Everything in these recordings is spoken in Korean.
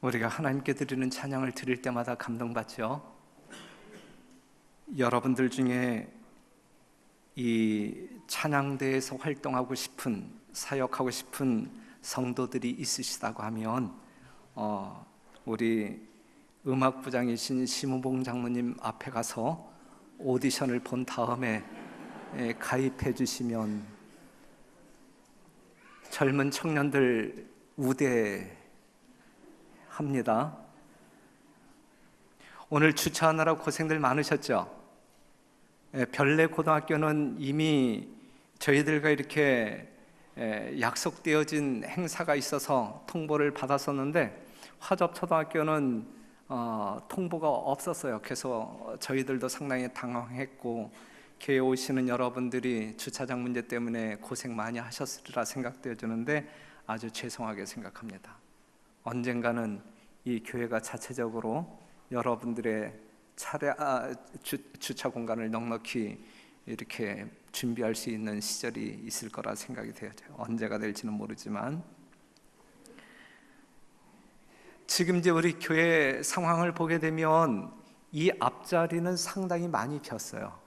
우리가 하나님께 드리는 찬양을 드릴 때마다 감동받죠. 여러분들 중에 이 찬양대에서 활동하고 싶은, 사역하고 싶은 성도들이 있으시다고 하면 우리 음악부장이신 심우봉 장로님 앞에 가서 오디션을 본 다음에 가입해 주시면 젊은 청년들 우대합니다. 오늘 주차하느라 고생들 많으셨죠? 별내 고등학교는 이미 저희들과 이렇게 약속되어진 행사가 있어서 통보를 받았었는데 화접초등학교는 통보가 없었어요. 그래서 저희들도 상당히 당황했고 교회 오시는 여러분들이 주차장 문제 때문에 고생 많이 하셨으리라 생각되어지는데 아주 죄송하게 생각합니다. 언젠가는 이 교회가 자체적으로 여러분들의 주차 공간을 넉넉히 이렇게 준비할 수 있는 시절이 있을 거라 생각이 되어져요. 언제가 될지는 모르지만 지금 이제 우리 교회 상황을 보게 되면 이 앞자리는 상당히 많이 비었어요.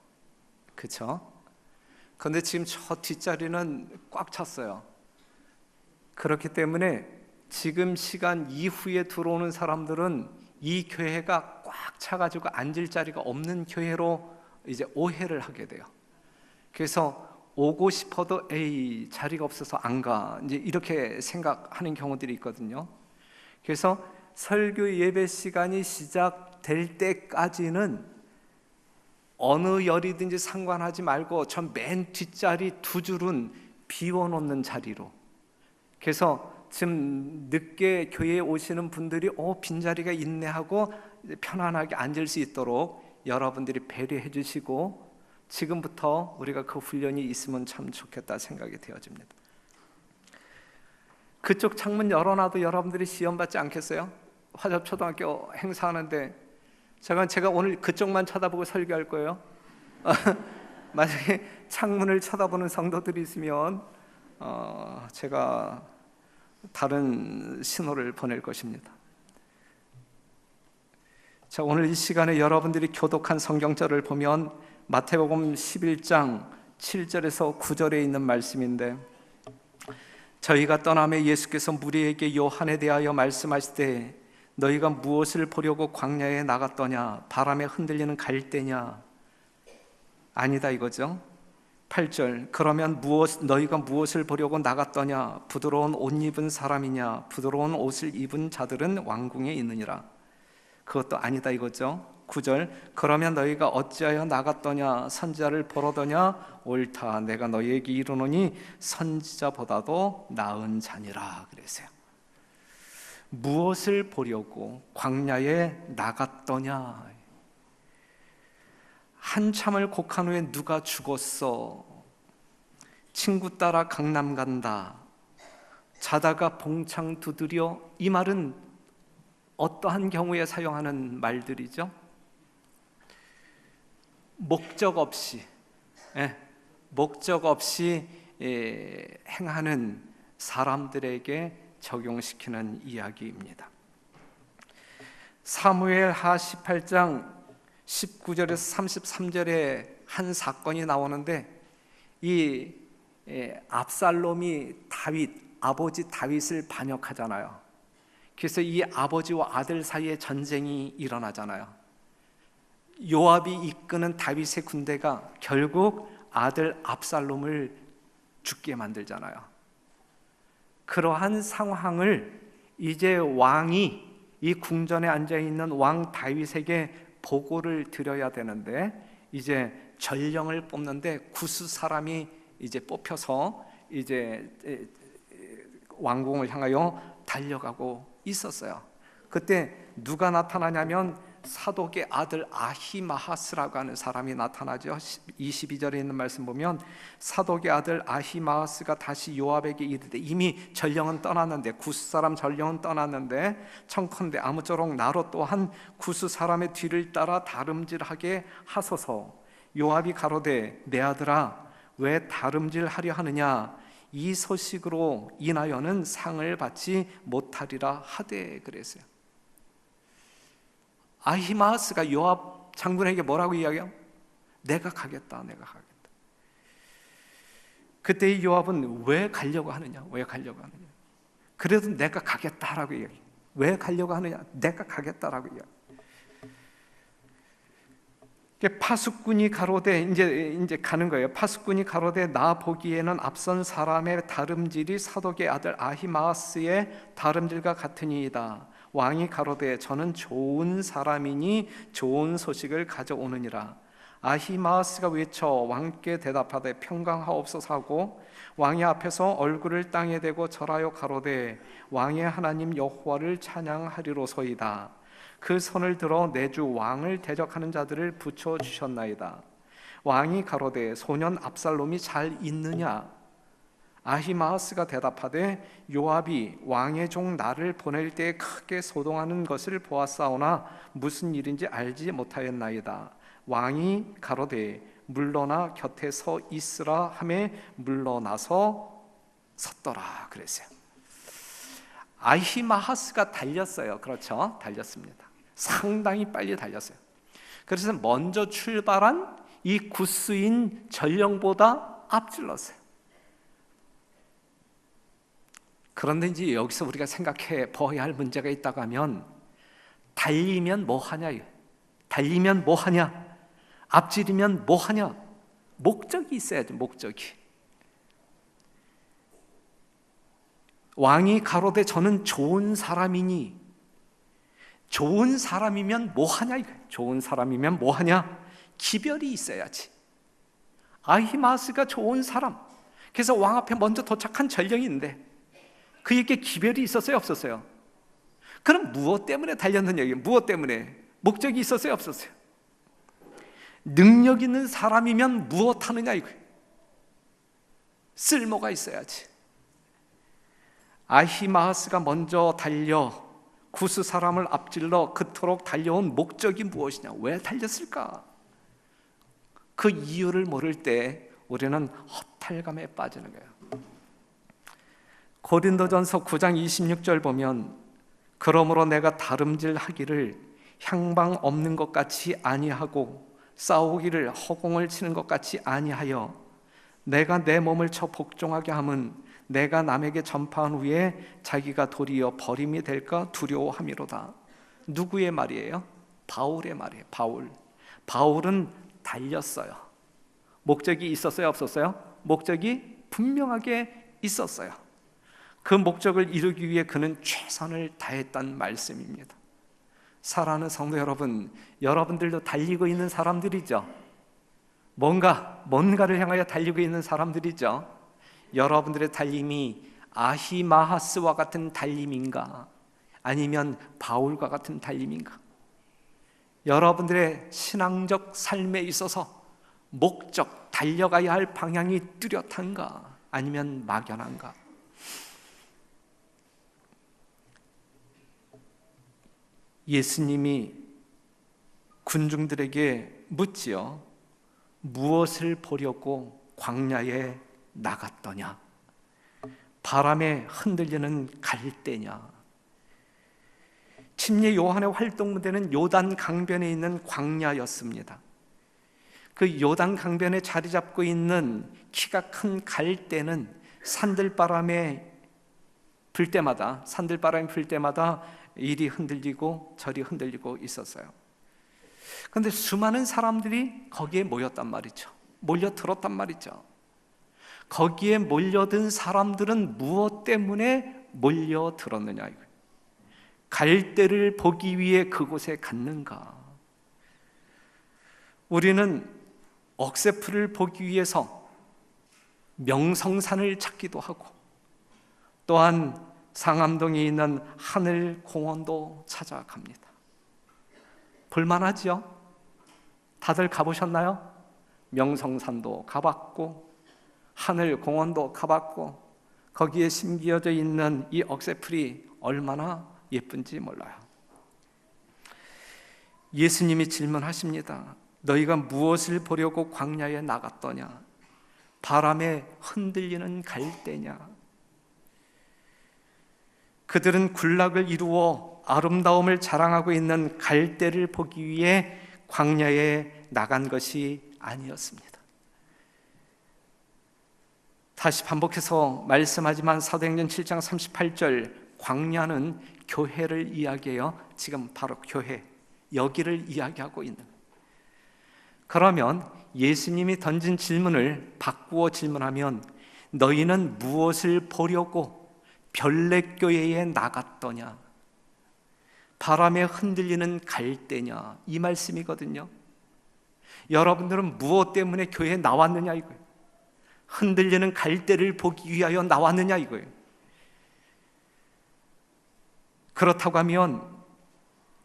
그렇죠? 그런데 지금 저 뒷자리는 꽉 찼어요. 그렇기 때문에 지금 시간 이후에 들어오는 사람들은 이 교회가 꽉 차가지고 앉을 자리가 없는 교회로 이제 오해를 하게 돼요. 그래서 오고 싶어도 에이 자리가 없어서 안 가, 이제 이렇게 생각하는 경우들이 있거든요. 그래서 설교 예배 시간이 시작될 때까지는 어느 열이든지 상관하지 말고 저 맨 뒷자리 두 줄은 비워놓는 자리로. 그래서 지금 늦게 교회에 오시는 분들이 빈자리가 있네 하고 편안하게 앉을 수 있도록 여러분들이 배려해 주시고 지금부터 우리가 그 훈련이 있으면 참 좋겠다 생각이 되어집니다. 그쪽 창문 열어놔도 여러분들이 시험 받지 않겠어요? 화접초등학교 행사하는데 제가 오늘 그쪽만 쳐다보고 설교할 거예요. 만약에 창문을 쳐다보는 성도들이 있으면 제가 다른 신호를 보낼 것입니다. 자, 오늘 이 시간에 여러분들이 교독한 성경절을 보면 마태복음 11장 7절에서 9절에 있는 말씀인데, 저희가 떠나며 예수께서 무리에게 요한에 대하여 말씀하시되 너희가 무엇을 보려고 광야에 나갔더냐? 바람에 흔들리는 갈대냐? 아니다 이거죠. 8절, 그러면 너희가 무엇을 보려고 나갔더냐? 부드러운 옷 입은 사람이냐? 부드러운 옷을 입은 자들은 왕궁에 있느니라. 그것도 아니다 이거죠. 9절, 그러면 너희가 어찌하여 나갔더냐? 선지자를 보러더냐? 옳다, 내가 너희에게 이르노니 선지자보다도 나은 자니라 그랬어요. 무엇을 보려고 광야에 나갔더냐? 한참을 곡한 후에 누가 죽었어? 친구 따라 강남 간다. 자다가 봉창 두드려. 이 말은 어떠한 경우에 사용하는 말들이죠? 목적 없이 행하는 사람들에게 적용시키는 이야기입니다. 사무엘하 18장 19절에서 33절에 한 사건이 나오는데 이 압살롬이 아버지 다윗을 반역하잖아요. 그래서 이 아버지와 아들 사이에 전쟁이 일어나잖아요. 요압이 이끄는 다윗의 군대가 결국 아들 압살롬을 죽게 만들잖아요. 그러한 상황을 이제 왕이 이 궁전에 앉아있는 왕 다윗에게 보고를 드려야 되는데 이제 전령을 뽑는데 구스 사람이 이제 뽑혀서 이제 왕궁을 향하여 달려가고 있었어요. 그때 누가 나타나냐면 사독의 아들 아히마하스라고 하는 사람이 나타나죠. 22절에 있는 말씀 보면 사독의 아들 아히마하스가 다시 요압에게 이르되, 이미 전령은 떠났는데, 구스 사람 전령은 떠났는데 청컨대 아무쪼록 나로 또한 구스 사람의 뒤를 따라 다름질하게 하소서. 요압이 가로되, 내 아들아 왜 다름질하려 하느냐? 이 소식으로 인하여는 상을 받지 못하리라 하되 그랬어요. 아히마아스가 요압 장군에게 뭐라고 이야기해요? 내가 가겠다, 내가 가겠다. 그때 이 요압은 왜 가려고 하느냐? 왜 가려고 하느냐? 그래도 내가 가겠다라고 이야기해요. 왜 가려고 하느냐? 내가 가겠다라고 이야기해요. 파수꾼이 가로되 이제 가는 거예요. 파수꾼이 가로되 나 보기에는 앞선 사람의 다름질이 사독의 아들 아히마아스의 다름질과 같으니이다. 왕이 가로되 저는 좋은 사람이니 좋은 소식을 가져오느니라. 아히마아스가 외쳐 왕께 대답하되 평강하옵소서 하고 왕의 앞에서 얼굴을 땅에 대고 절하여 가로되 왕의 하나님 여호와를 찬양하리로소이다. 그 손을 들어 내 주 왕을 대적하는 자들을 붙여 주셨나이다. 왕이 가로되 소년 압살롬이 잘 있느냐? 아히마아스가 대답하되 요압이 왕의 종 나를 보낼 때에 크게 소동하는 것을 보았사오나 무슨 일인지 알지 못하였나이다. 왕이 가로되 물러나 곁에 서 있으라 하매 물러나서 섰더라 그랬어요. 아히마아스가 달렸어요. 그렇죠? 달렸습니다. 상당히 빨리 달렸어요. 그래서 먼저 출발한 이 구스인 전령보다 앞질렀어요. 그런데 이제 여기서 우리가 생각해 봐야 할 문제가 있다고 하면 달리면 뭐 하냐? 달리면 뭐 하냐? 앞지르면 뭐 하냐? 목적이 있어야죠. 목적이. 왕이 가로되 저는 좋은 사람이니 좋은 사람이면 뭐 하냐? 좋은 사람이면 뭐 하냐? 기별이 있어야지. 아히마아스가 좋은 사람. 그래서 왕 앞에 먼저 도착한 전령인데 그에게 기별이 있었어요? 없었어요? 그럼 무엇 때문에 달렸는 얘기예요? 무엇 때문에? 목적이 있었어요? 없었어요? 능력 있는 사람이면 무엇 하느냐 이거예요. 쓸모가 있어야지. 아히마아스가 먼저 달려 구스 사람을 앞질러 그토록 달려온 목적이 무엇이냐? 왜 달렸을까? 그 이유를 모를 때 우리는 허탈감에 빠지는 거예요. 고린도전서 9장 26절 보면 그러므로 내가 다름질하기를 향방 없는 것 같이 아니하고 싸우기를 허공을 치는 것 같이 아니하여 내가 내 몸을 쳐 복종하게 함은 내가 남에게 전파한 후에 자기가 도리어 버림이 될까 두려워함이로다. 누구의 말이에요? 바울의 말이에요. 바울은 달렸어요. 목적이 있었어요? 없었어요? 목적이 분명하게 있었어요. 그 목적을 이루기 위해 그는 최선을 다했다는 말씀입니다. 사랑하는 성도 여러분, 여러분들도 달리고 있는 사람들이죠. 뭔가를 향하여 달리고 있는 사람들이죠. 여러분들의 달림이 아히마아스와 같은 달림인가? 아니면 바울과 같은 달림인가? 여러분들의 신앙적 삶에 있어서 목적, 달려가야 할 방향이 뚜렷한가? 아니면 막연한가? 예수님이 군중들에게 묻지요. 무엇을 보려고 광야에 나갔더냐? 바람에 흔들리는 갈대냐? 침례 요한의 활동 무대는 요단 강변에 있는 광야였습니다. 그 요단 강변에 자리 잡고 있는 키가 큰 갈대는 산들바람이 불 때마다 이리 흔들리고 저리 흔들리고 있었어요. 그런데 수많은 사람들이 거기에 모였단 말이죠. 몰려들었단 말이죠. 거기에 몰려든 사람들은 무엇 때문에 몰려들었느냐? 갈대를 보기 위해 그곳에 갔는가? 우리는 억새풀을 보기 위해서 명성산을 찾기도 하고 또한 상암동에 있는 하늘공원도 찾아갑니다. 볼만하지요? 다들 가보셨나요? 명성산도 가봤고 하늘공원도 가봤고 거기에 심겨져 있는 이 억새풀이 얼마나 예쁜지 몰라요. 예수님이 질문하십니다. 너희가 무엇을 보려고 광야에 나갔더냐? 바람에 흔들리는 갈대냐? 그들은 군락을 이루어 아름다움을 자랑하고 있는 갈대를 보기 위해 광야에 나간 것이 아니었습니다. 다시 반복해서 말씀하지만 사도행전 7장 38절, 광야는 교회를 이야기해요. 지금 바로 교회, 여기를 이야기하고 있는 거예요. 그러면 예수님이 던진 질문을 바꾸어 질문하면, 너희는 무엇을 보려고 별내교회에 나갔더냐? 바람에 흔들리는 갈대냐? 이 말씀이거든요. 여러분들은 무엇 때문에 교회에 나왔느냐 이거예요. 흔들리는 갈대를 보기 위하여 나왔느냐 이거예요. 그렇다고 하면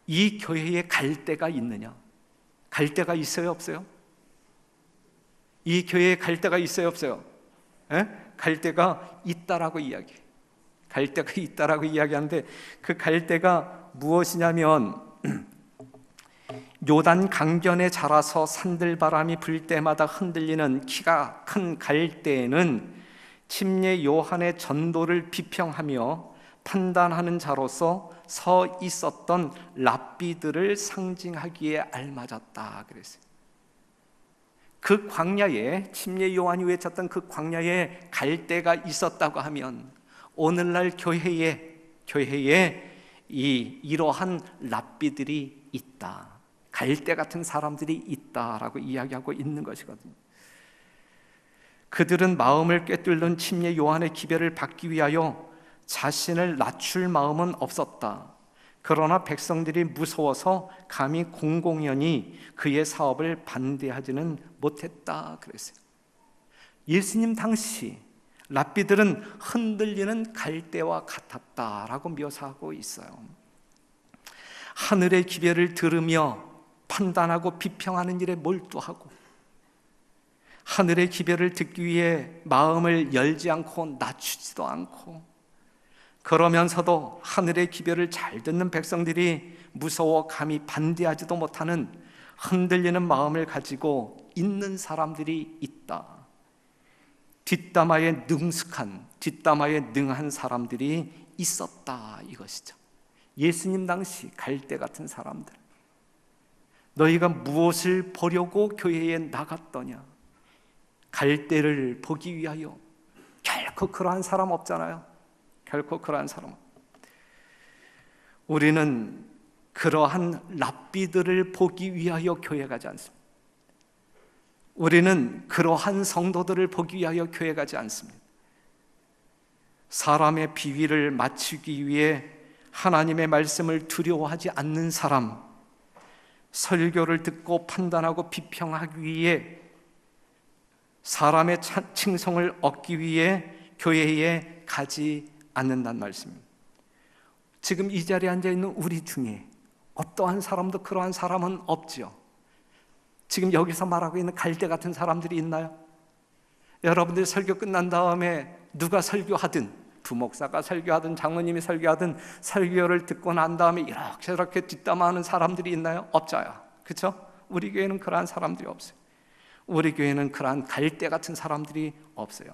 이 교회에 갈대가 있느냐? 갈대가 있어요, 없어요? 이 교회에 갈대가 있어요, 없어요? 에? 갈대가 있다라고 이야기해요. 갈대가 있다라고 이야기하는데, 그 갈대가 무엇이냐면 요단 강변에 자라서 산들바람이 불 때마다 흔들리는 키가 큰 갈대는 침례 요한의 전도를 비평하며 판단하는 자로서 서 있었던 랍비들을 상징하기에 알맞았다 그랬어요. 그 광야에, 침례 요한이 외쳤던 그 광야에 갈대가 있었다고 하면 오늘날 교회에 이러한 랍비들이 있다, 갈대 같은 사람들이 있다라고 이야기하고 있는 것이거든요. 그들은 마음을 꿰뚫는 침례 요한의 기별을 받기 위하여 자신을 낮출 마음은 없었다. 그러나 백성들이 무서워서 감히 공공연히 그의 사업을 반대하지는 못했다 그랬어요. 예수님 당시 랍비들은 흔들리는 갈대와 같았다라고 묘사하고 있어요. 하늘의 기별을 들으며 판단하고 비평하는 일에 몰두하고, 하늘의 기별을 듣기 위해 마음을 열지 않고 낮추지도 않고, 그러면서도 하늘의 기별을 잘 듣는 백성들이 무서워 감히 반대하지도 못하는 흔들리는 마음을 가지고 있는 사람들이 있다. 뒷담화에 능한 사람들이 있었다 이것이죠. 예수님 당시 갈대 같은 사람들, 너희가 무엇을 보려고 교회에 나갔더냐? 갈대를 보기 위하여. 결코 그러한 사람 없잖아요. 결코 그러한 사람. 우리는 그러한 랍비들을 보기 위하여 교회 가지 않습니다. 우리는 그러한 성도들을 보기 위하여 교회 가지 않습니다. 사람의 비위를 맞추기 위해 하나님의 말씀을 두려워하지 않는 사람, 설교를 듣고 판단하고 비평하기 위해, 사람의 칭송을 얻기 위해 교회에 가지 않는다는 말씀입니다. 지금 이 자리에 앉아있는 우리 중에 어떠한 사람도 그러한 사람은 없지요. 지금 여기서 말하고 있는 갈대 같은 사람들이 있나요? 여러분들이 설교 끝난 다음에 누가 설교하든, 부목사가 설교하든 장로님이 설교하든 설교를 듣고 난 다음에 이렇게 저렇게 뒷담화하는 사람들이 있나요? 없어요. 그렇죠? 우리 교회는 그러한 사람들이 없어요. 우리 교회는 그러한 갈대 같은 사람들이 없어요.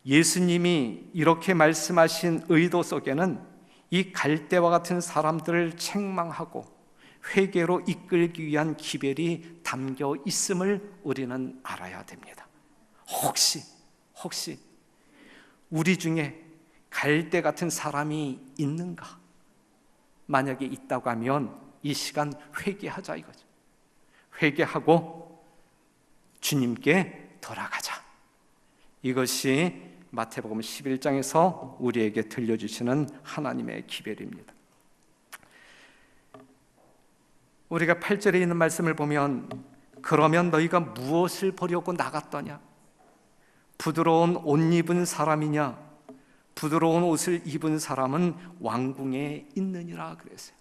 예수님이 이렇게 말씀하신 의도 속에는 이 갈대와 같은 사람들을 책망하고 회개로 이끌기 위한 기별이 담겨 있음을 우리는 알아야 됩니다. 혹시 우리 중에 갈대 같은 사람이 있는가? 만약에 있다고 하면 이 시간 회개하자 이거죠. 회개하고 주님께 돌아가자. 이것이 마태복음 11장에서 우리에게 들려주시는 하나님의 기별입니다. 우리가 8절에 있는 말씀을 보면, 그러면 너희가 무엇을 보려고 나갔더냐? 부드러운 옷 입은 사람이냐? 부드러운 옷을 입은 사람은 왕궁에 있느니라 그랬어요.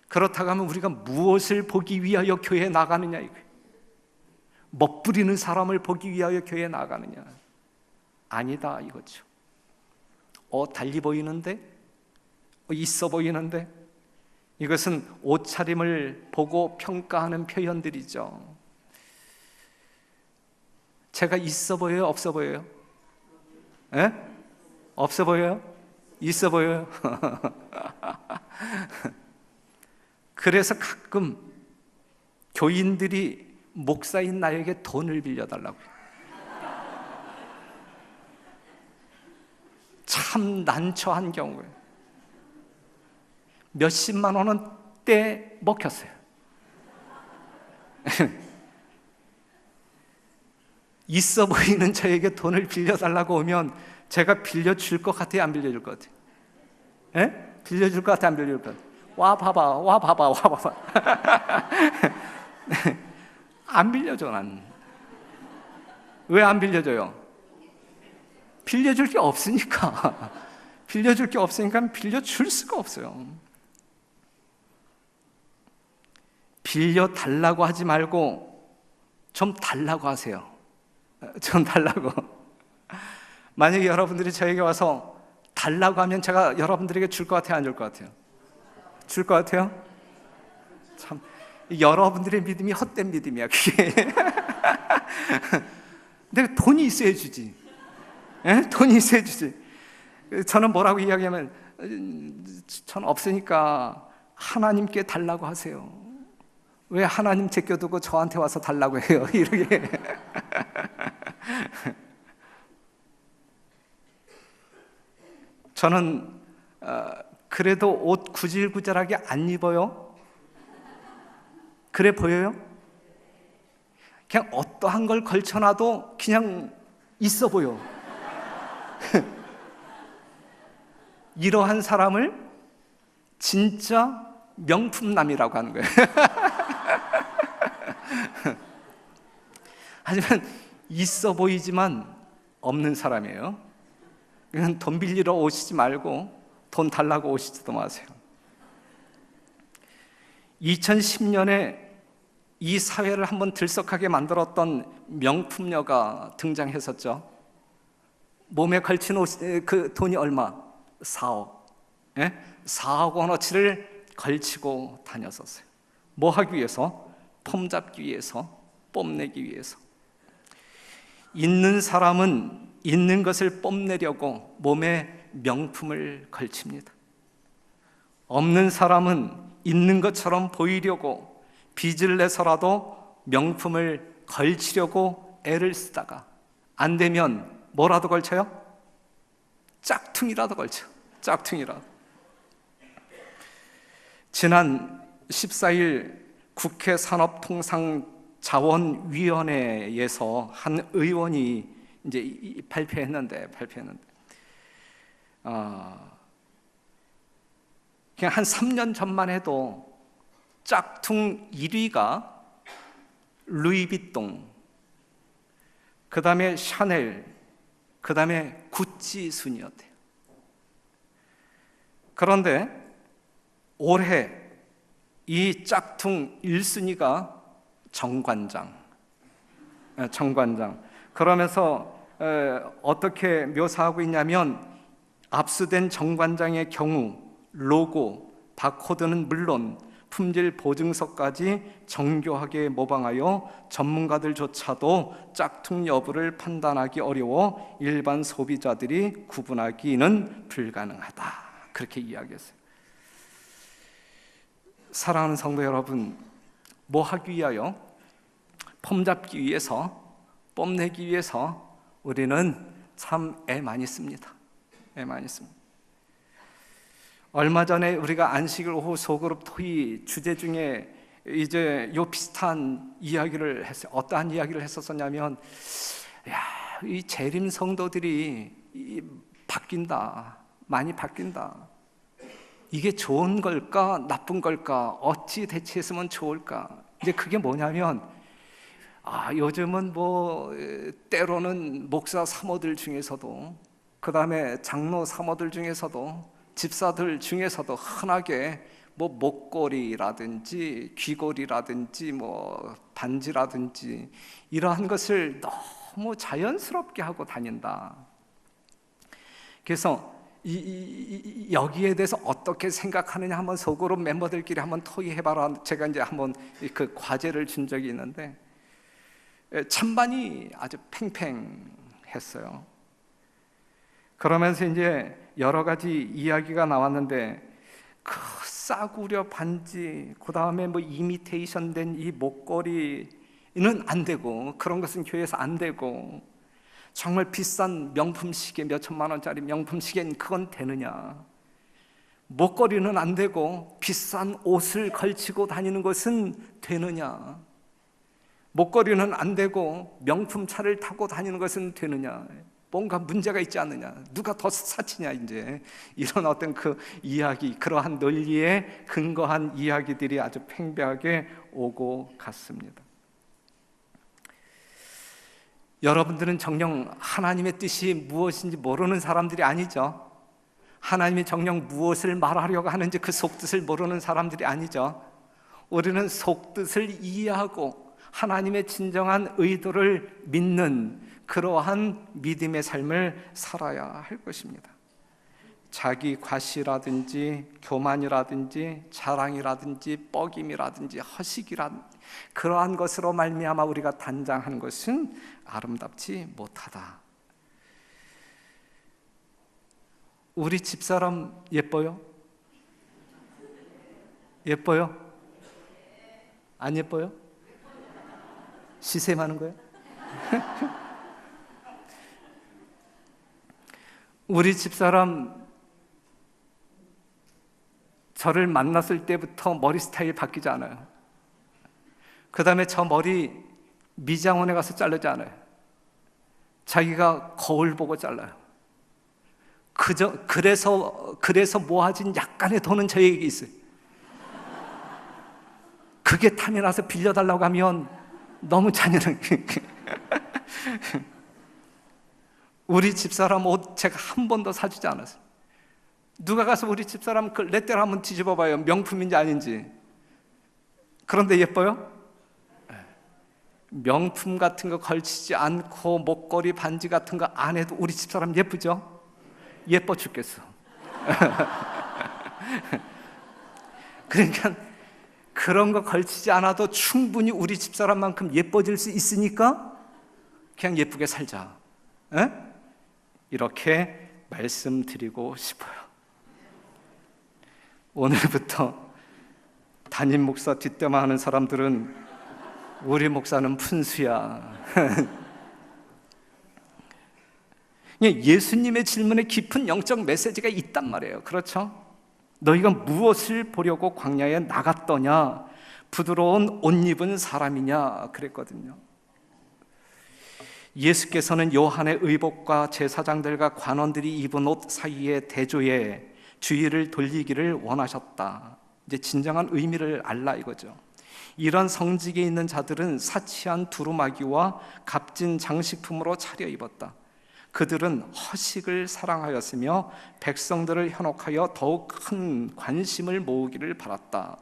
그렇다고 하면 우리가 무엇을 보기 위하여 교회에 나가느냐 이거예요. 멋부리는 사람을 보기 위하여 교회에 나가느냐? 아니다 이거죠. 달리 보이는데? 있어 보이는데? 이것은 옷차림을 보고 평가하는 표현들이죠. 제가 있어 보여요? 없어 보여요? 에? 없어 보여요? 있어 보여요? 그래서 가끔 교인들이 목사인 나에게 돈을 빌려달라고. 참 난처한 경우에 몇십만 원은 떼 먹혔어요. 있어 보이는 저에게 돈을 빌려달라고 오면 제가 빌려줄 것 같아요? 안 빌려줄 것 같아요? 예? 빌려줄 것 같아요? 안 빌려줄 것 같아요? 와 봐봐. 안 빌려줘. 난 왜 안 빌려줘요? 빌려줄 게 없으니까. 빌려줄 게 없으니까 빌려줄 수가 없어요. 빌려달라고 하지 말고 좀 달라고 하세요. 좀 달라고. 만약에 여러분들이 저에게 와서 달라고 하면 제가 여러분들에게 줄 것 같아요? 안 줄 것 같아요? 줄 것 같아요? 참, 여러분들의 믿음이 헛된 믿음이야 그게. 내가 돈이 있어야 주지. 예? 돈이 있어야 주지. 저는 뭐라고 이야기하면, 저는 없으니까 하나님께 달라고 하세요. 왜 하나님 제껴두고 저한테 와서 달라고 해요? 이렇게. 저는 그래도 옷 구질구질하게 안 입어요. 그래 보여요? 그냥 어떠한 걸 걸쳐놔도 그냥 있어 보여. 이러한 사람을 진짜 명품남이라고 하는 거예요. 하지만 있어 보이지만 없는 사람이에요. 그냥 돈 빌리러 오시지 말고 돈 달라고 오시지도 마세요. 2010년에 이 사회를 한번 들썩하게 만들었던 명품녀가 등장했었죠. 몸에 걸친 옷, 그 돈이 얼마? 4억. 예? 4억 원어치를 걸치고 다녔었어요. 뭐 하기 위해서? 폼 잡기 위해서, 뽐내기 위해서. 있는 사람은 있는 것을 뽐내려고 몸에 명품을 걸칩니다. 없는 사람은 있는 것처럼 보이려고 빚을 내서라도 명품을 걸치려고 애를 쓰다가 안 되면 뭐라도 걸쳐요? 짝퉁이라도 걸쳐. 짝퉁이라도. 지난 14일 국회 산업통상자원위원회에서 한 의원이 이제 발표했는데 그냥 한 3년 전만 해도 짝퉁 1위가 루이비통, 그 다음에 샤넬, 그 다음에 구찌 순이었대요. 그런데 올해 이 짝퉁 1순위가 정관장. 그러면서 어떻게 묘사하고 있냐면, 압수된 정관장의 경우 로고, 바코드는 물론 품질 보증서까지 정교하게 모방하여 전문가들조차도 짝퉁 여부를 판단하기 어려워 일반 소비자들이 구분하기는 불가능하다. 그렇게 이야기했어요. 사랑하는 성도 여러분, 뭐 하기 위하여? 폼 잡기 위해서, 뽐내기 위해서 우리는 참 애 많이 씁니다. 애 많이 씁니다. 얼마 전에 우리가 안식일 오후 소그룹 토의 주제 중에 이제 요 비슷한 이야기를 했어요. 어떠한 이야기를 했었냐면, 이 재림 성도들이 바뀐다. 많이 바뀐다. 이게 좋은 걸까 나쁜 걸까, 어찌 대처했으면 좋을까. 이제 그게 뭐냐면, 요즘은 뭐 때로는 목사 사모들 중에서도, 그 다음에 장로 사모들 중에서도, 집사들 중에서도 흔하게 뭐 목걸이라든지 귀걸이라든지 뭐 반지라든지 이러한 것을 너무 자연스럽게 하고 다닌다. 그래서 여기에 대해서 어떻게 생각하느냐 한번 소그룹 멤버들끼리 한번 토의해봐라. 제가 이제 한번 그 과제를 준 적이 있는데 찬반이 아주 팽팽했어요. 그러면서 이제 여러 가지 이야기가 나왔는데, 싸구려 반지, 그 다음에 뭐 이미테이션 된 이 목걸이는 안 되고, 그런 것은 교회에서 안 되고, 정말 비싼 명품 시계, 몇 천만 원짜리 명품 시계는 그건 되느냐? 목걸이는 안 되고 비싼 옷을 걸치고 다니는 것은 되느냐? 목걸이는 안 되고 명품 차를 타고 다니는 것은 되느냐? 뭔가 문제가 있지 않느냐? 누가 더 사치냐? 이제 이런 어떤 그 이야기, 그러한 논리에 근거한 이야기들이 아주 팽배하게 오고 갔습니다. 여러분들은 정녕 하나님의 뜻이 무엇인지 모르는 사람들이 아니죠. 하나님이 정녕 무엇을 말하려고 하는지 그 속뜻을 모르는 사람들이 아니죠. 우리는 속뜻을 이해하고 하나님의 진정한 의도를 믿는 그러한 믿음의 삶을 살아야 할 것입니다. 자기 과시라든지 교만이라든지 자랑이라든지 뻐김이라든지 허식이라든지 그러한 것으로 말미암아 우리가 단장한 것은 아름답지 못하다. 우리 집사람 예뻐요? 예뻐요? 안 예뻐요? 시샘하는 거예요? 우리 집사람 저를 만났을 때부터 머리 스타일 바뀌지 않아요. 그 다음에 저 머리 미장원에 가서 자르지 않아요. 자기가 거울 보고 잘라요. 그래서 모아진 약간의 돈은 저에게 있어요. 그게 탐이 나서 빌려달라고 하면 너무 잔인하게. 우리 집사람 옷 제가 한 번도 사주지 않았어요. 누가 가서 우리 집사람 그 레떼를 한번 뒤집어 봐요. 명품인지 아닌지. 그런데 예뻐요? 명품 같은 거 걸치지 않고 목걸이 반지 같은 거 안 해도 우리 집사람 예쁘죠? 예뻐 죽겠어. 그러니까 그런 거 걸치지 않아도 충분히 우리 집사람만큼 예뻐질 수 있으니까 그냥 예쁘게 살자. 에? 이렇게 말씀드리고 싶어요. 오늘부터 담임 목사 뒷담화하는 사람들은 우리 목사는 푼수야. 예수님의 질문에 깊은 영적 메시지가 있단 말이에요. 그렇죠? 너희가 무엇을 보려고 광야에 나갔더냐? 부드러운 옷 입은 사람이냐? 그랬거든요. 예수께서는 요한의 의복과 제사장들과 관원들이 입은 옷 사이의 대조에 주의를 돌리기를 원하셨다. 이제 진정한 의미를 알라 이거죠. 이런 성직에 있는 자들은 사치한 두루마기와 값진 장식품으로 차려입었다. 그들은 허식을 사랑하였으며 백성들을 현혹하여 더욱 큰 관심을 모으기를 바랐다.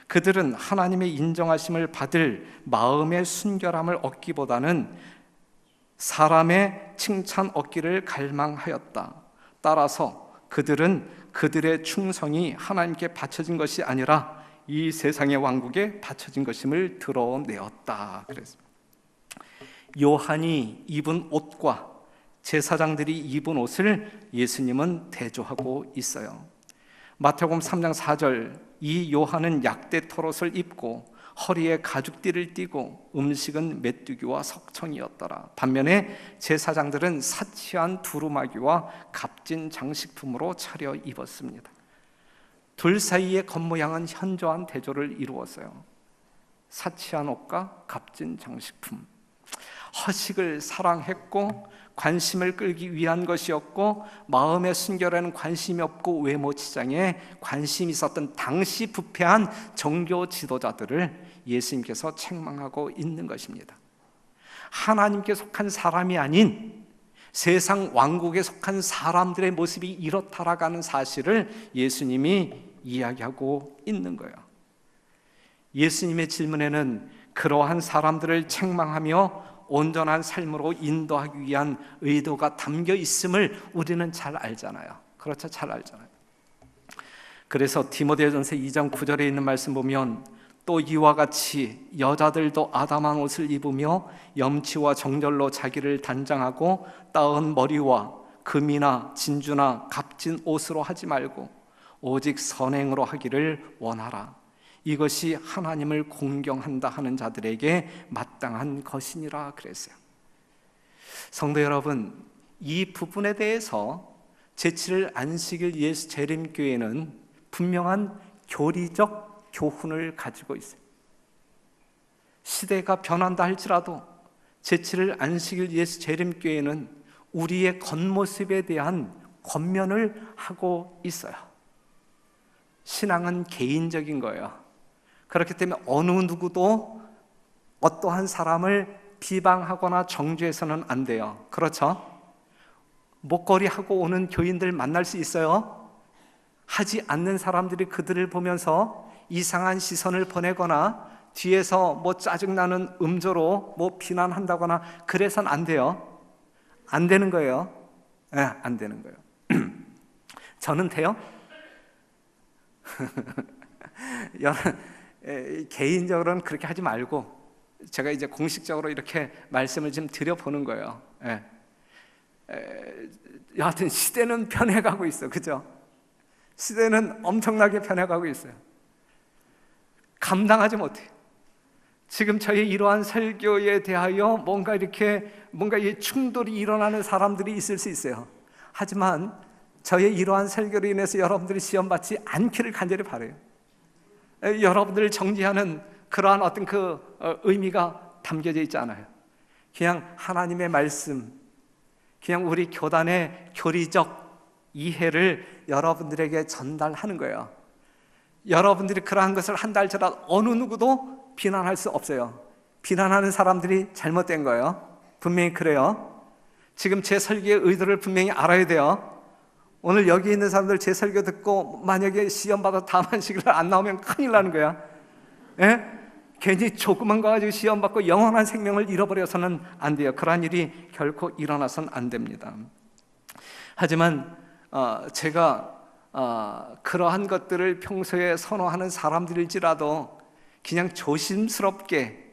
그들은 하나님의 인정하심을 받을 마음의 순결함을 얻기보다는 사람의 칭찬 얻기를 갈망하였다. 따라서 그들은 그들의 충성이 하나님께 바쳐진 것이 아니라 이 세상의 왕국에 바쳐진 것임을 드러내었다. 그래서 요한이 입은 옷과 제사장들이 입은 옷을 예수님은 대조하고 있어요. 마태복음 3장 4절, 이 요한은 약대 털옷을 입고 허리에 가죽띠를 띠고 음식은 메뚜기와 석청이었더라. 반면에 제사장들은 사치한 두루마기와 값진 장식품으로 차려 입었습니다. 둘 사이의 겉모양은 현저한 대조를 이루었어요. 사치한 옷과 값진 장식품. 허식을 사랑했고 관심을 끌기 위한 것이었고 마음의 순결에는 관심이 없고 외모 치장에 관심이 있었던 당시 부패한 종교 지도자들을 예수님께서 책망하고 있는 것입니다. 하나님께 속한 사람이 아닌 세상 왕국에 속한 사람들의 모습이 이렇다라는 사실을 예수님이 이야기하고 있는 거예요. 예수님의 질문에는 그러한 사람들을 책망하며 온전한 삶으로 인도하기 위한 의도가 담겨 있음을 우리는 잘 알잖아요. 그렇죠? 잘 알잖아요. 그래서 디모데전서 2장 9절에 있는 말씀 보면 또 이와 같이 여자들도 아담한 옷을 입으며 염치와 정절로 자기를 단장하고 따은 머리와 금이나 진주나 값진 옷으로 하지 말고 오직 선행으로 하기를 원하라. 이것이 하나님을 공경한다 하는 자들에게 마땅한 것이니라 그랬어요. 성도 여러분, 이 부분에 대해서 제7일 안식일 예수 재림교회는 분명한 교리적 교훈을 가지고 있어요. 시대가 변한다 할지라도 제7일 안식일 예수 재림교회는 우리의 겉모습에 대한 권면을 하고 있어요. 신앙은 개인적인 거예요. 그렇기 때문에 어느 누구도 어떠한 사람을 비방하거나 정죄해서는 안 돼요. 그렇죠? 목걸이 하고 오는 교인들 만날 수 있어요. 하지 않는 사람들이 그들을 보면서 이상한 시선을 보내거나 뒤에서 뭐 짜증나는 음조로 뭐 비난한다거나 그래서는 안 돼요. 안 되는 거예요. 네, 안 되는 거예요. 저는 돼요? 개인적으로는 그렇게 하지 말고 제가 이제 공식적으로 이렇게 말씀을 좀 드려보는 거예요. 여하튼 시대는 변해가고 있어, 그죠? 시대는 엄청나게 변해가고 있어요. 감당하지 못해요. 지금 저희 이러한 설교에 대하여 뭔가 이 충돌이 일어나는 사람들이 있을 수 있어요. 하지만 저의 이러한 설교로 인해서 여러분들이 시험 받지 않기를 간절히 바라요. 여러분들을 정죄하는 그러한 어떤 의미가 담겨져 있지 않아요. 그냥 하나님의 말씀, 그냥 우리 교단의 교리적 이해를 여러분들에게 전달하는 거예요. 여러분들이 그러한 것을 한다 할지라도 어느 누구도 비난할 수 없어요. 비난하는 사람들이 잘못된 거예요. 분명히 그래요. 지금 제 설교의 의도를 분명히 알아야 돼요. 오늘 여기 있는 사람들 제 설교 듣고 만약에 시험 받아 다음 안식일 안 나오면 큰일 나는 거야. 예? 괜히 조그만 거 가지고 시험 받고 영원한 생명을 잃어버려서는 안 돼요. 그러한 일이 결코 일어나서는 안 됩니다. 하지만 제가 그러한 것들을 평소에 선호하는 사람들일지라도 그냥 조심스럽게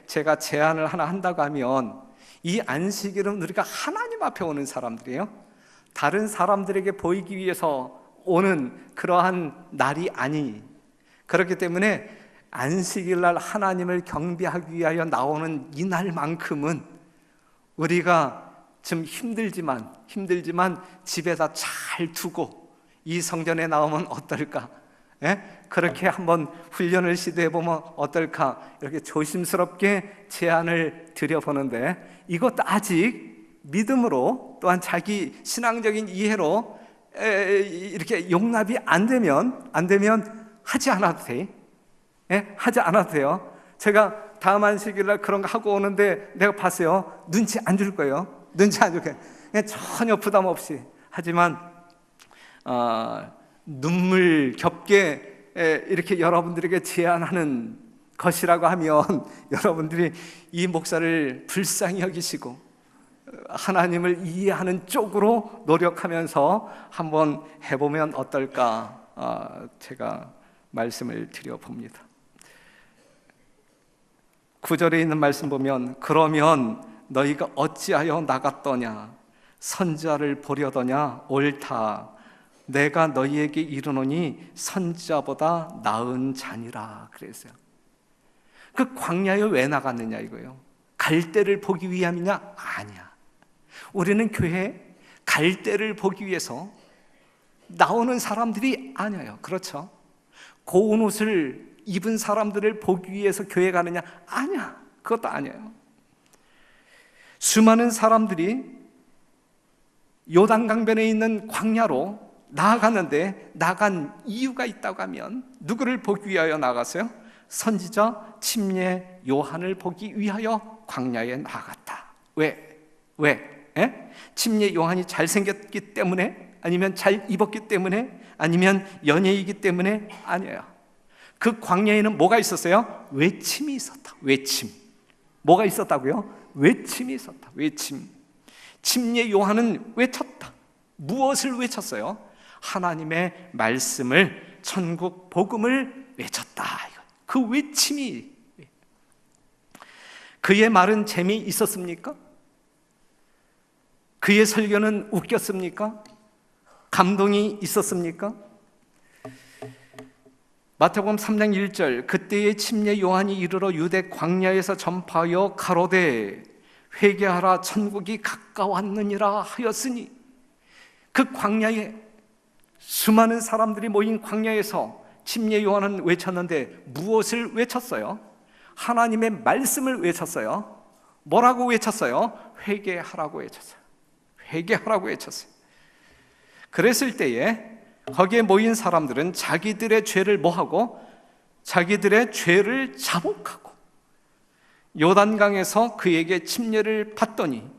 제가 제안을 하나 한다고 하면, 이 안식일은 우리가 하나님 앞에 오는 사람들이에요. 다른 사람들에게 보이기 위해서 오는 그러한 날이 아니니, 그렇기 때문에 안식일 날 하나님을 경배하기 위하여 나오는 이 날만큼은 우리가 좀 힘들지만 집에다 잘 두고 이 성전에 나오면 어떨까? 그렇게 한번 훈련을 시도해보면 어떨까? 이렇게 조심스럽게 제안을 드려보는데, 이것도 아직 믿음으로 또한 자기 신앙적인 이해로 이렇게 용납이 안 되면 하지 않아도 돼. 하지 않아도 돼요. 제가 다음 안식일날 그런 거 하고 오는데 내가 봤어요. 눈치 안 줄 거예요. 눈치 안 줄 거예요. 전혀 부담 없이. 하지만 눈물겹게 이렇게 여러분들에게 제안하는 것이라고 하면 여러분들이 이 목사를 불쌍히 여기시고 하나님을 이해하는 쪽으로 노력하면서 한번 해보면 어떨까, 제가 말씀을 드려봅니다. 9절에 있는 말씀 보면, 그러면 너희가 어찌하여 나갔더냐? 선지자를 보려더냐? 옳다. 내가 너희에게 이르노니 선지자보다 나은 자니라 그랬어요. 그 광야에 왜 나갔느냐 이거예요. 갈대를 보기 위함이냐? 아니야. 우리는 교회에 갈대를 보기 위해서 나오는 사람들이 아니에요. 그렇죠? 고운 옷을 입은 사람들을 보기 위해서 교회 가느냐? 아니야. 그것도 아니에요. 수많은 사람들이 요단강변에 있는 광야로 나아갔는데, 나간 이유가 있다고 하면 누구를 보기 위하여 나갔어요? 선지자 침례 요한을 보기 위하여 광야에 나갔다. 왜? 침례 요한이 잘생겼기 때문에? 아니면 잘 입었기 때문에? 아니면 연예이기 때문에? 아니에요. 그 광야에는 뭐가 있었어요? 외침이 있었다. 외침. 뭐가 있었다고요? 외침이 있었다. 외침. 침례 요한은 외쳤다. 무엇을 외쳤어요? 하나님의 말씀을, 천국 복음을 외쳤다. 그 외침이. 그의 말은 재미있었습니까? 그의 설교는 웃겼습니까? 감동이 있었습니까? 마태복음 3장 1절, 그때의 침례 요한이 이르러 유대 광야에서 전파하여 가로되 회개하라 천국이 가까웠느니라 하였으니, 그 광야에 수많은 사람들이 모인 광야에서 침례 요한은 외쳤는데 무엇을 외쳤어요? 하나님의 말씀을 외쳤어요. 뭐라고 외쳤어요? 회개하라고 외쳤어요. 회개하라고 외쳤어요. 그랬을 때에 거기에 모인 사람들은 자기들의 죄를 뭐하고? 자기들의 죄를 자복하고 요단강에서 그에게 침례를 받더니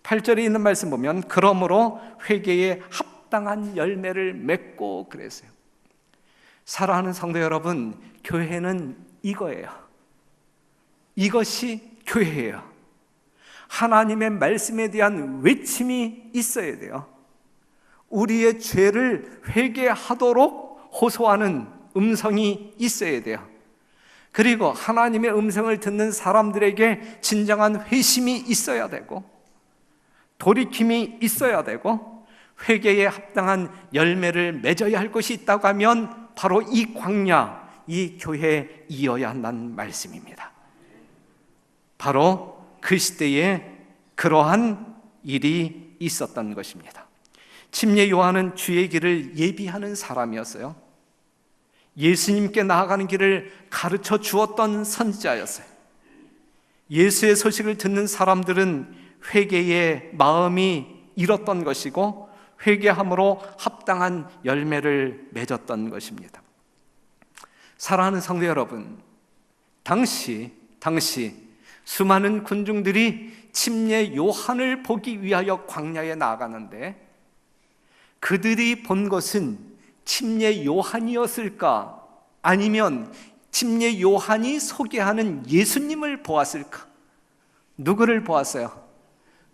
8절에 있는 말씀 보면 그러므로 회개에 합당한 열매를 맺고 그랬어요. 사랑하는 성도 여러분, 교회는 이거예요. 이것이 교회예요. 하나님의 말씀에 대한 외침이 있어야 돼요. 우리의 죄를 회개하도록 호소하는 음성이 있어야 돼요. 그리고 하나님의 음성을 듣는 사람들에게 진정한 회심이 있어야 되고 돌이킴이 있어야 되고 회개에 합당한 열매를 맺어야 할 것이 있다고 하면 바로 이 광야, 이 교회에 이어야 한다는 말씀입니다. 바로 그 시대에 그러한 일이 있었던 것입니다. 침례 요한은 주의 길을 예비하는 사람이었어요. 예수님께 나아가는 길을 가르쳐 주었던 선지자였어요. 예수의 소식을 듣는 사람들은 회개의 마음이 일었던 것이고 회개함으로 합당한 열매를 맺었던 것입니다. 사랑하는 성도 여러분, 당시 수많은 군중들이 침례 요한을 보기 위하여 광야에 나아가는데 그들이 본 것은 침례 요한이었을까? 아니면 침례 요한이 소개하는 예수님을 보았을까? 누구를 보았어요?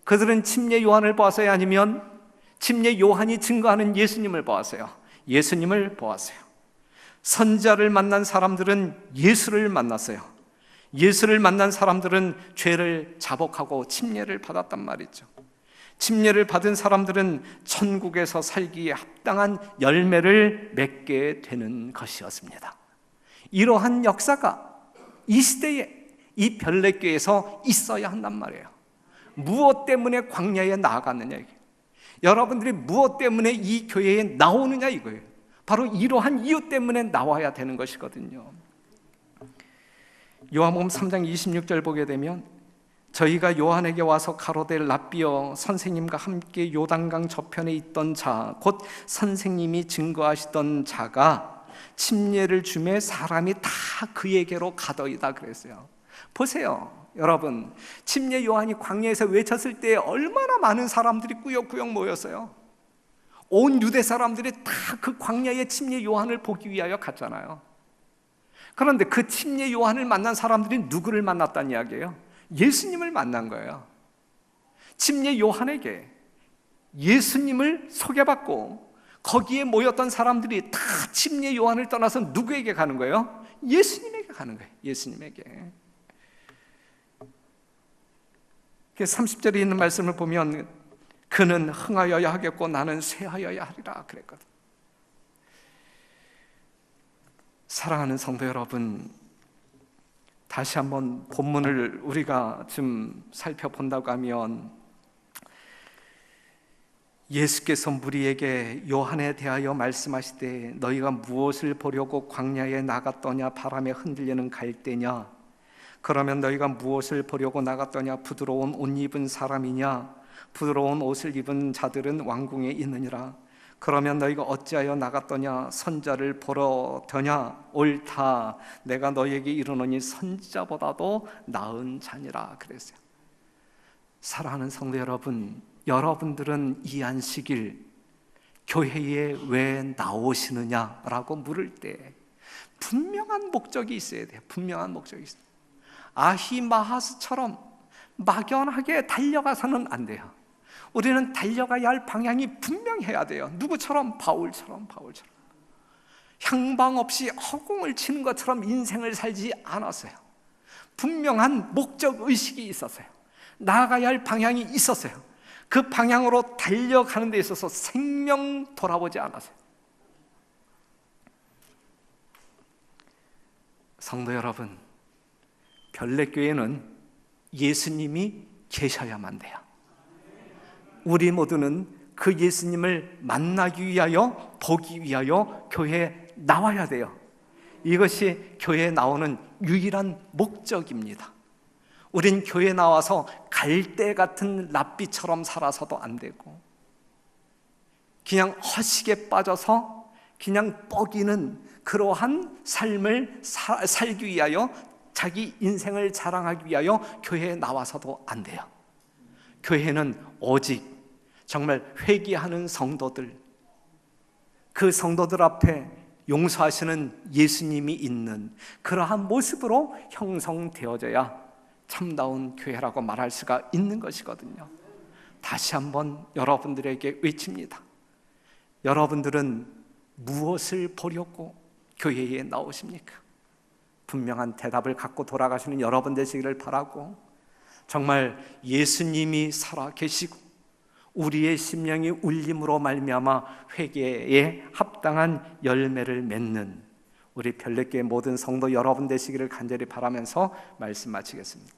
그들은 침례 요한을 보았어요? 아니면 침례 요한이 증거하는 예수님을 보았어요? 예수님을 보았어요. 선지자를 만난 사람들은 예수를 만났어요. 예수를 만난 사람들은 죄를 자복하고 침례를 받았단 말이죠. 침례를 받은 사람들은 천국에서 살기에 합당한 열매를 맺게 되는 것이었습니다. 이러한 역사가 이 시대에 이 별내교에서 있어야 한단 말이에요. 무엇 때문에 광야에 나아갔느냐 이게. 여러분들이 무엇 때문에 이 교회에 나오느냐 이거예요. 바로 이러한 이유 때문에 나와야 되는 것이거든요. 요한복음 3장 26절 보게 되면 저희가 요한에게 와서 가로되 랍비여, 선생님과 함께 요단강 저편에 있던 자, 곧 선생님이 증거하시던 자가 침례를 주매 사람이 다 그에게로 가더이다 그랬어요. 보세요 여러분, 침례 요한이 광야에서 외쳤을 때 얼마나 많은 사람들이 꾸역꾸역 모였어요. 온 유대 사람들이 다 그 광야에 침례 요한을 보기 위하여 갔잖아요. 그런데 그 침례 요한을 만난 사람들이 누구를 만났다는 이야기예요? 예수님을 만난 거예요. 침례 요한에게 예수님을 소개받고 거기에 모였던 사람들이 다 침례 요한을 떠나서 누구에게 가는 거예요? 예수님에게 가는 거예요. 예수님에게. 30절에 있는 말씀을 보면 그는 흥하여야 하겠고 나는 쇠하여야 하리라 그랬거든. 사랑하는 성도 여러분, 다시 한번 본문을 우리가 좀 살펴본다고 하면 예수께서 무리에게 요한에 대하여 말씀하시되 너희가 무엇을 보려고 광야에 나갔더냐? 바람에 흔들리는 갈대냐? 그러면 너희가 무엇을 보려고 나갔더냐? 부드러운 옷 입은 사람이냐? 부드러운 옷을 입은 자들은 왕궁에 있느니라. 그러면 너희가 어찌하여 나갔더냐? 선자를 보러 더냐? 옳다, 내가 너희에게 이르노니 선지자보다도 나은 자니라 그랬어요. 사랑하는 성도 여러분, 여러분들은 이 안식일 교회에 왜 나오시느냐라고 물을 때 분명한 목적이 있어야 돼요. 분명한 목적이 있어요. 아히마하스처럼 막연하게 달려가서는 안 돼요. 우리는 달려가야 할 방향이 분명해야 돼요. 누구처럼? 바울처럼. 향방 없이 허공을 치는 것처럼 인생을 살지 않았어요. 분명한 목적 의식이 있었어요. 나아가야 할 방향이 있었어요. 그 방향으로 달려가는 데 있어서 생명 돌아보지 않으세요. 성도 여러분, 별내교회는 예수님이 계셔야만 돼요. 우리 모두는 그 예수님을 만나기 위하여, 보기 위하여 교회에 나와야 돼요. 이것이 교회에 나오는 유일한 목적입니다. 우린 교회에 나와서 갈대 같은 랍비처럼 살아서도 안 되고, 그냥 허식에 빠져서 그냥 뻐기는 그러한 삶을 살기 위하여, 자기 인생을 자랑하기 위하여 교회에 나와서도 안 돼요. 교회는 오직 정말 회개하는 성도들, 그 성도들 앞에 용서하시는 예수님이 있는 그러한 모습으로 형성되어져야 참다운 교회라고 말할 수가 있는 것이거든요. 다시 한번 여러분들에게 외칩니다. 여러분들은 무엇을 보려고 교회에 나오십니까? 분명한 대답을 갖고 돌아가시는 여러분 되시기를 바라고, 정말 예수님이 살아 계시고 우리의 심령이 울림으로 말미암아 회개에 합당한 열매를 맺는 우리 별내교회 모든 성도 여러분 되시기를 간절히 바라면서 말씀 마치겠습니다.